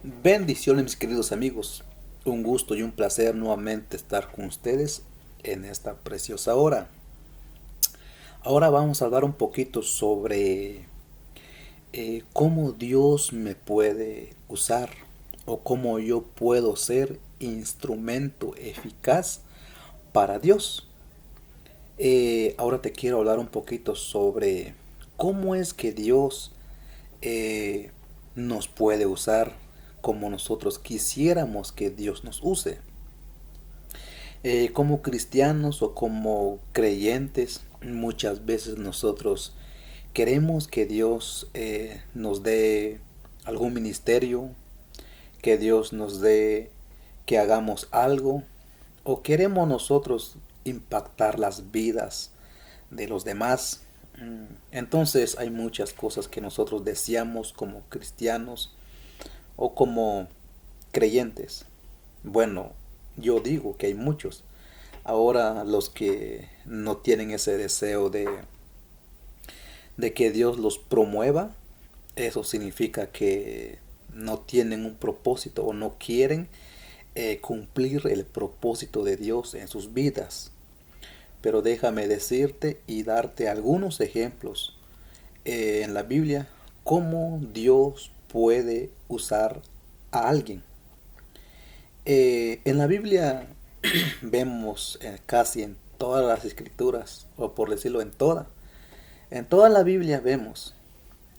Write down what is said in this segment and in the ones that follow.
Bendiciones mis queridos amigos, un gusto y un placer nuevamente estar con ustedes en esta preciosa hora. Ahora vamos a hablar un poquito sobre cómo Dios me puede usar o cómo yo puedo ser instrumento eficaz para Dios. Ahora te quiero hablar un poquito sobre cómo es que Dios eh, nos puede usar como nosotros quisiéramos que Dios nos use. Como cristianos o como creyentes, muchas veces nosotros queremos que Dios nos dé algún ministerio, que Dios nos dé que hagamos algo, o queremos nosotros impactar las vidas de los demás. Entonces hay muchas cosas que nosotros deseamos como cristianos o como creyentes. Bueno, yo digo que hay muchos. Ahora los que no tienen ese deseo de que Dios los promueva, eso significa que no tienen un propósito o no quieren cumplir el propósito de Dios en sus vidas. Pero déjame decirte y darte algunos ejemplos en la Biblia cómo Dios puede usar a alguien. En la Biblia vemos casi en todas las escrituras, o por decirlo en toda la Biblia vemos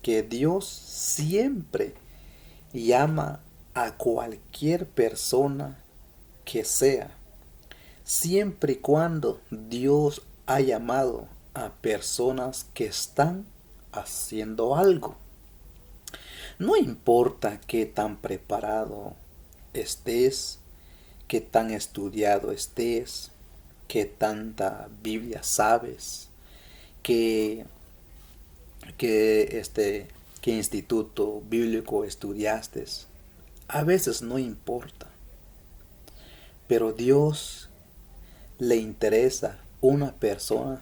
que Dios siempre llama a cualquier persona que sea, siempre y cuando Dios ha llamado a personas que están haciendo algo. No importa qué tan preparado estés, qué tan estudiado estés, qué tanta Biblia sabes, qué, qué instituto bíblico estudiaste. A veces no importa, pero Dios le interesa una persona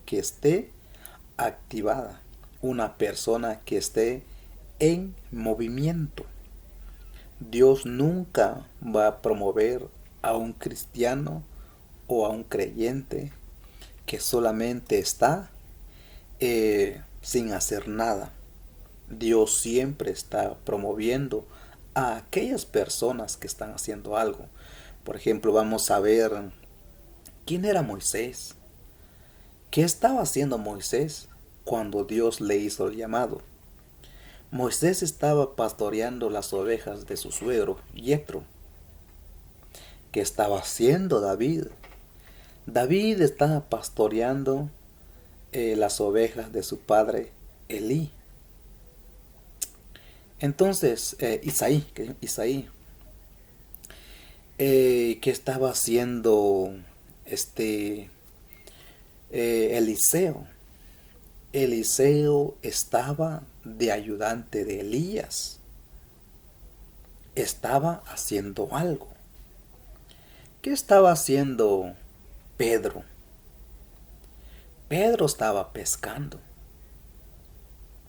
que esté activada, una persona que esté en movimiento. Dios nunca va a promover a un cristiano o a un creyente que solamente está sin hacer nada. Dios siempre está promoviendo a aquellas personas que están haciendo algo. Por ejemplo, vamos a ver quién era Moisés. ¿Qué estaba haciendo Moisés cuando Dios le hizo el llamado? Moisés estaba pastoreando las ovejas de su suegro, Yetro. ¿Qué estaba haciendo David? David estaba pastoreando las ovejas de su padre Elí. Entonces, Isaí, ¿qué estaba haciendo este Eliseo? Eliseo estaba de ayudante de Elías. Estaba haciendo algo. ¿Qué estaba haciendo Pedro? Pedro estaba pescando.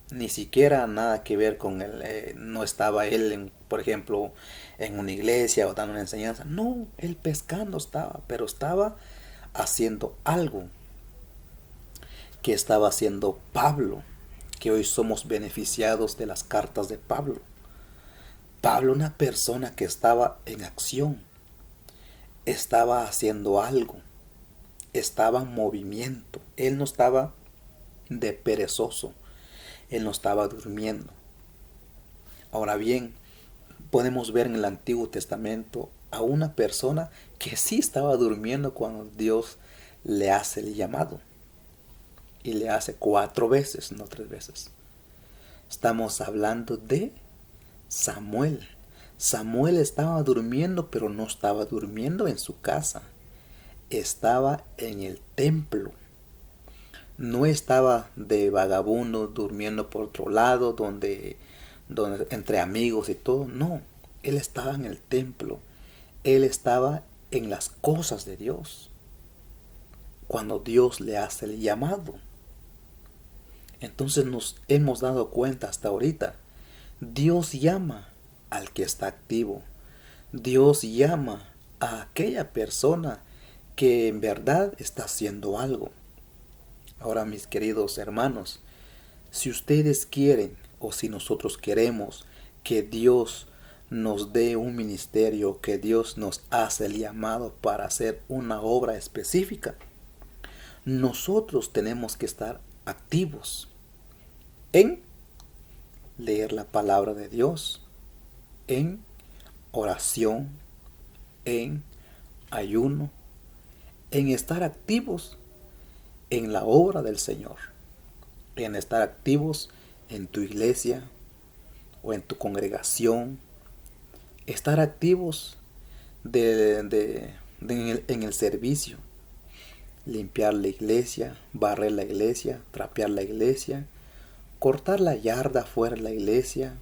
Ni siquiera nada que ver con él. No estaba él, por ejemplo, en una iglesia o dando una enseñanza. No, él pescando estaba, pero estaba haciendo algo que estaba haciendo Pablo, que hoy somos beneficiados de las cartas de Pablo. Pablo, una persona que estaba en acción, estaba haciendo algo, estaba en movimiento. Él no estaba de perezoso, él no estaba durmiendo. Ahora bien, podemos ver en el Antiguo Testamento a una persona que sí estaba durmiendo cuando Dios le hace el llamado. Y le hace 4 veces, no 3 veces. Estamos hablando de Samuel. Samuel estaba durmiendo, pero no estaba durmiendo en su casa. Estaba en el templo. No estaba de vagabundo durmiendo por otro lado, donde entre amigos y todo. No, él estaba en el templo. Él estaba en las cosas de Dios. Cuando Dios le hace el llamado. Entonces nos hemos dado cuenta hasta ahorita. Dios llama al que está activo. Dios llama a aquella persona que en verdad está haciendo algo. Ahora, mis queridos hermanos, si ustedes quieren o si nosotros queremos que Dios nos dé un ministerio, que Dios nos hace el llamado para hacer una obra específica, nosotros tenemos que estar activos en leer la palabra de Dios, en oración, en ayuno, en estar activos en la obra del Señor, en estar activos en tu iglesia o en tu congregación, estar activos en el servicio, limpiar la iglesia, barrer la iglesia, trapear la iglesia, cortar la yarda fuera de la iglesia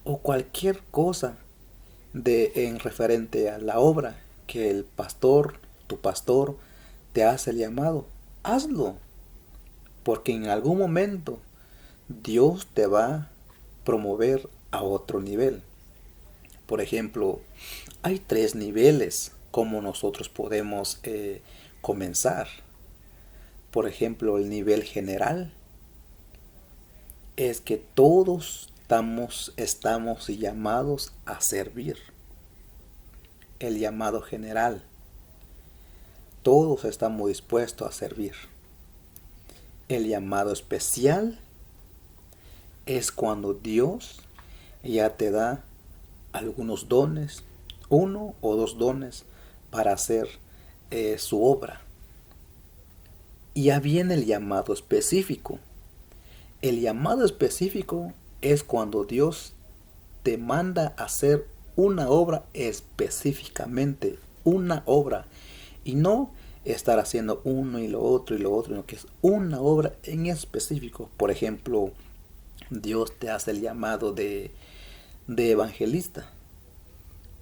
o cualquier cosa en referente a la obra que el pastor, tu pastor, te hace el llamado. Hazlo, porque en algún momento Dios te va a promover a otro nivel. Por ejemplo, hay 3 niveles como nosotros podemos comenzar. Por ejemplo, el nivel general es que todos estamos llamados a servir. El llamado general. Todos estamos dispuestos a servir. El llamado especial es cuando Dios ya te da algunos dones, 1 o 2 dones para hacer su obra. Y ya viene el llamado específico. El llamado específico es cuando Dios te manda a hacer una obra específicamente, una obra, y no estar haciendo uno y lo otro, sino que es una obra en específico. Por ejemplo, Dios te hace el llamado de evangelista,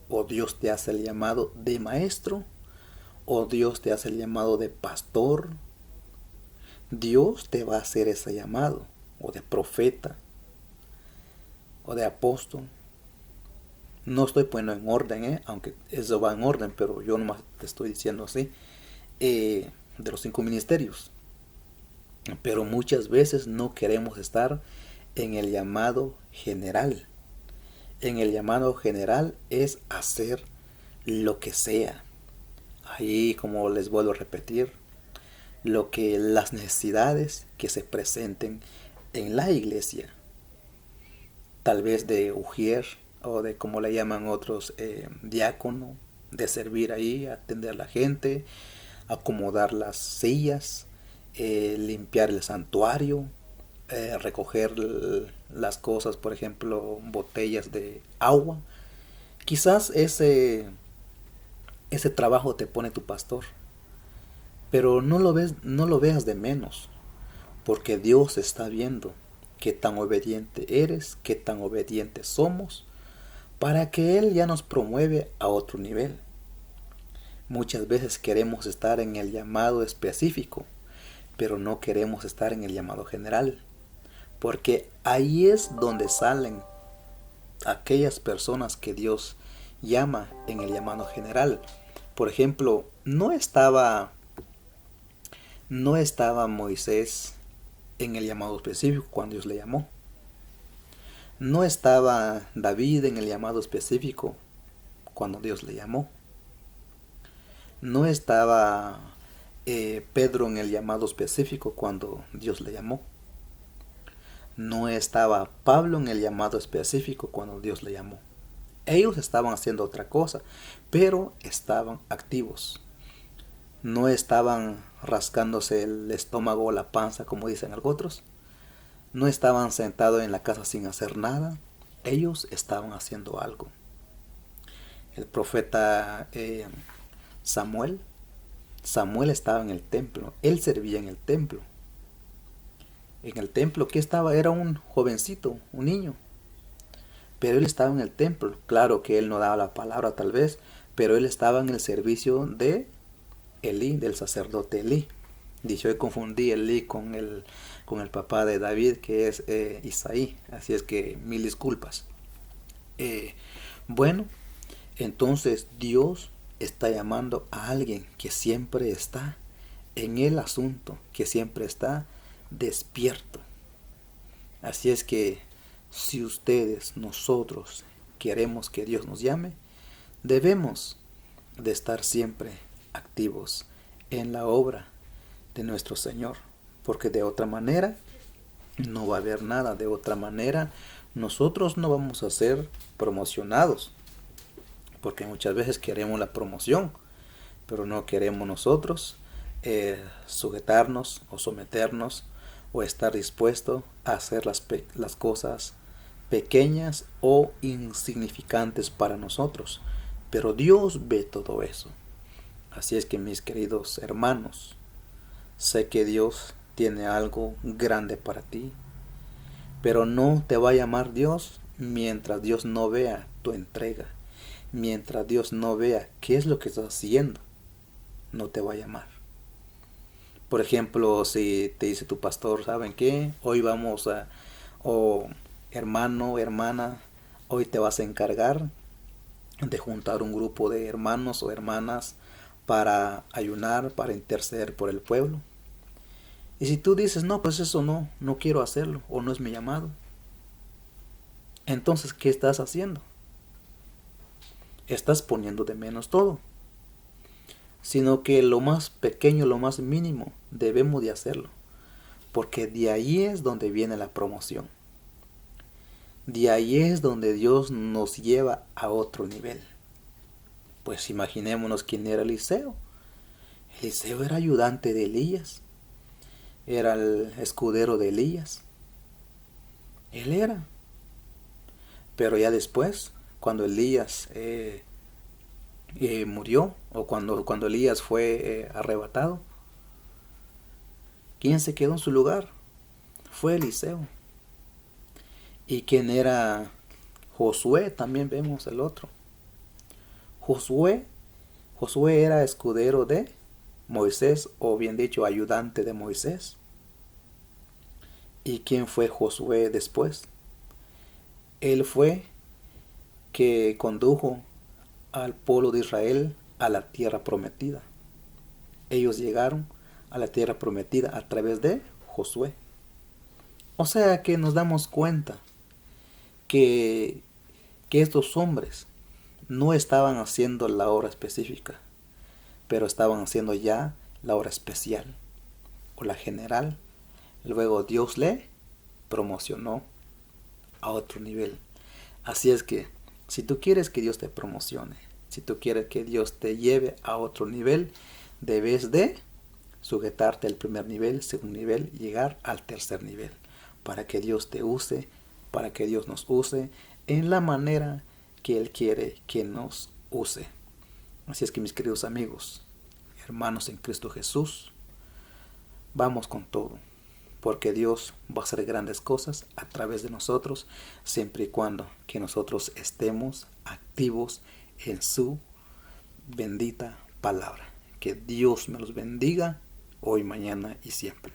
o Dios te hace el llamado de maestro, o Dios te hace el llamado de pastor. Dios te va a hacer ese llamado, o de profeta, o de apóstol. No estoy poniendo en orden, aunque eso va en orden, pero yo nomás te estoy diciendo así, de los 5 ministerios. Pero muchas veces no queremos estar en el llamado general. En el llamado general es hacer lo que sea. Ahí, como les vuelvo a repetir, lo que las necesidades que se presenten en la iglesia, tal vez de ujier o de como le llaman otros, diácono, de servir ahí, atender a la gente, acomodar las sillas, limpiar el santuario, recoger las cosas, por ejemplo, botellas de agua. Quizás ese trabajo te pone tu pastor, pero no lo veas de menos, porque Dios está viendo qué tan obediente eres, qué tan obedientes somos, para que Él ya nos promueve a otro nivel. Muchas veces queremos estar en el llamado específico, pero no queremos estar en el llamado general, porque ahí es donde salen aquellas personas que Dios llama en el llamado general. Por ejemplo, no estaba Moisés en el llamado específico cuando Dios le llamó. No estaba David en el llamado específico cuando Dios le llamó. No estaba Pedro en el llamado específico cuando Dios le llamó. No estaba Pablo en el llamado específico cuando Dios le llamó. Ellos estaban haciendo otra cosa, pero estaban activos. No estaban rascándose el estómago o la panza, como dicen otros. No estaban sentados en la casa sin hacer nada. Ellos estaban haciendo algo. El profeta Samuel estaba en el templo. Él servía en el templo. En el templo que estaba era un jovencito, un niño. Pero él estaba en el templo. Claro que él no daba la palabra tal vez, pero él estaba en el servicio de Elí, del sacerdote Elí. Dicho, yo confundí Elí con el papá de David, que es Isaí. Así es que 1000 disculpas. Eh, bueno, entonces Dios está llamando a alguien que siempre está en el asunto, que siempre está despierto. Así es que si ustedes, nosotros queremos que Dios nos llame, debemos de estar siempre activos en la obra de nuestro Señor, porque de otra manera no va a haber nada, de otra manera nosotros no vamos a ser promocionados, porque muchas veces queremos la promoción, pero no queremos nosotros sujetarnos o someternos o estar dispuesto a hacer las cosas pequeñas o insignificantes para nosotros. Pero Dios ve todo eso. Así es que mis queridos hermanos, sé que Dios tiene algo grande para ti, pero no te va a llamar Dios mientras Dios no vea tu entrega, mientras Dios no vea qué es lo que estás haciendo, no te va a llamar. Por ejemplo, si te dice tu pastor, ¿saben qué? Hoy vamos a, o hermano, hermana, hoy te vas a encargar de juntar un grupo de hermanos o hermanas para ayunar, para interceder por el pueblo. Y si tú dices, no, pues eso no quiero hacerlo, o no es mi llamado, entonces, ¿qué estás haciendo? Estás poniendo de menos todo. Sino que lo más pequeño, lo más mínimo, debemos de hacerlo. Porque de ahí es donde viene la promoción. De ahí es donde Dios nos lleva a otro nivel. Pues imaginémonos quién era Eliseo. Eliseo era ayudante de Elías. Era el escudero de Elías. Él era. Pero ya después, cuando Elías murió, o cuando Elías fue arrebatado, ¿quién se quedó en su lugar? Fue Eliseo. ¿Y quién era Josué? También vemos el otro. Josué, Josué era escudero de Moisés, o bien dicho, ayudante de Moisés. ¿Y quién fue Josué después? Él fue que condujo al pueblo de Israel a la tierra prometida. Ellos llegaron a la tierra prometida a través de Josué. O sea que nos damos cuenta que, que estos hombres no estaban haciendo la obra específica, pero estaban haciendo ya la obra especial o la general. Luego Dios le promocionó a otro nivel. Así es que si tú quieres que Dios te promocione, si tú quieres que Dios te lleve a otro nivel, debes de sujetarte al primer nivel, segundo nivel, llegar al tercer nivel, para que Dios te use, para que Dios nos use en la manera que Él quiere que nos use. Así es que mis queridos amigos, hermanos en Cristo Jesús, vamos con todo, porque Dios va a hacer grandes cosas a través de nosotros, siempre y cuando que nosotros estemos activos en su bendita palabra. Que Dios me los bendiga hoy, mañana y siempre.